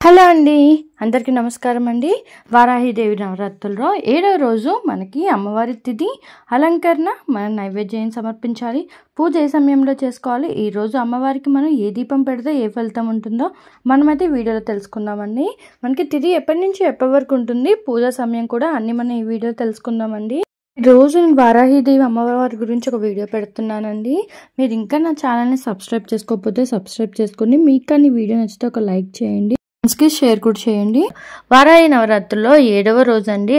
Hello అండి, అందరికీ నమస్కారం అండి. వారాహిదేవి నవరాత్రుల్లో 7వ రోజు మనకి అమ్మవారి తిథి అలంకరణ, మన నైవేద్యం సమర్పించాలి, పూజ ఏ సమయంలో చేసుకోవాలి, ఈరోజు అమ్మవారికి మనం ఏ దీపం పెడితే ఏ ఫలితం ఉంటుందో మనమైతే వీడియోలో తెలుసుకుందామండి. మనకి తిథి ఎప్పటి నుంచి ఎప్పటి వరకు ఉంటుంది, పూజ సమయం కూడా అన్నీ మనం ఈ వీడియోలో తెలుసుకుందామండి. రోజు నేను వారాహిదేవి అమ్మవారి గురించి ఒక వీడియో పెడుతున్నానండి. మీరు ఇంకా నా ఛానల్ని సబ్స్క్రైబ్ చేసుకోకపోతే సబ్స్క్రైబ్ చేసుకోండి. మీకు కానీ వీడియో నచ్చితే ఒక లైక్ చేయండి, షేర్ కూడా చేయండి. వారాహి నవరాత్రుల్లో 7వ రోజు అండి.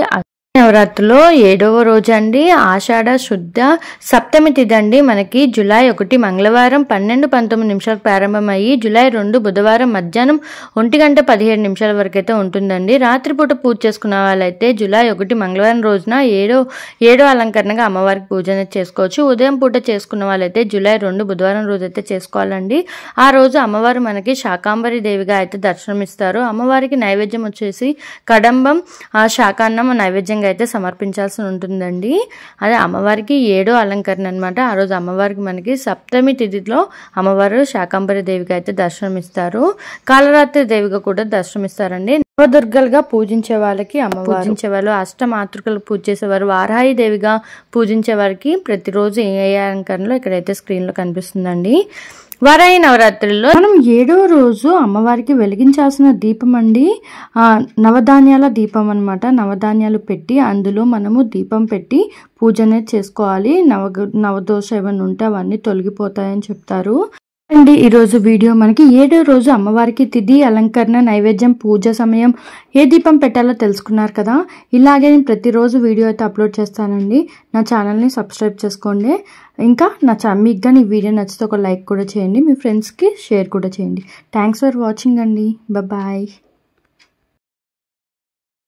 నవరాత్రిలో 7వ రోజు అండి. ఆషాఢ శుద్ధ సప్తమి తిథి అండి. మనకి జూలై 1 మంగళవారం 12:19 ప్రారంభమయ్యి జూలై 2 బుధవారం మధ్యాహ్నం 1:17 వరకు అయితే ఉంటుందండి. రాత్రిపూట పూజ చేసుకున్న వాళ్ళైతే జూలై 1 మంగళవారం రోజున ఏడో అలంకరణగా అమ్మవారికి పూజ అనేది చేసుకోవచ్చు. ఉదయం పూట చేసుకున్న వాళ్ళైతే జూలై 2 బుధవారం రోజు అయితే చేసుకోవాలండి. ఆ రోజు అమ్మవారు మనకి శాకాంబరి దేవిగా అయితే దర్శనమిస్తారు. అమ్మవారికి నైవేద్యం వచ్చేసి కడంబం, శాకాన్నం నైవేద్యం అయితే సమర్పించాల్సి ఉంటుందండి. అదే అమ్మవారికి 7వ అలంకరణ అనమాట. ఆ రోజు అమ్మవారికి మనకి సప్తమి తిథిలో అమ్మవారు శాకాంబరి దేవిగా అయితే దర్శనమిస్తారు. కాళరాత్రి దేవిగా కూడా దర్శనమిస్తారండి. నవదుర్గలుగా పూజించే వాళ్ళకి అమ్మవారు పూజించే వాళ్ళు, అష్టమాతృకలు పూజ చేసేవారు, వారాహి దేవిగా పూజించే వారికి ప్రతిరోజు ఏ అలంకరణలో ఇక్కడైతే స్క్రీన్ లో కనిపిస్తుందండి. వారాహి నవరాత్రుల్లో మనం 7వ రోజు అమ్మవారికి వెలిగించాల్సిన దీపం అండి నవధాన్యాల దీపం అనమాట. నవధాన్యాలు పెట్టి అందులో మనము దీపం పెట్టి పూజ అనేది చేసుకోవాలి. నవదోష ఏమైనా ఉంటే అవన్నీ తొలగిపోతాయని చెప్తారు అండి. ఈరోజు వీడియో మనకి 7వ రోజు అమ్మవారికి తిథి అలంకరణ, నైవేద్యం, పూజ సమయం, ఏ దీపం పెట్టాలో తెలుసుకున్నారు కదా. ఇలాగే నేను ప్రతిరోజు వీడియో అయితే అప్లోడ్ చేస్తానండి. నా ఛానల్ని సబ్స్క్రైబ్ చేసుకోండి. ఇంకా మీకు కానీ ఈ వీడియో నచ్చితే ఒక లైక్ కూడా చేయండి, మీ ఫ్రెండ్స్కి షేర్ కూడా చేయండి. థ్యాంక్స్ ఫర్ వాచింగ్ అండి. బాయ్.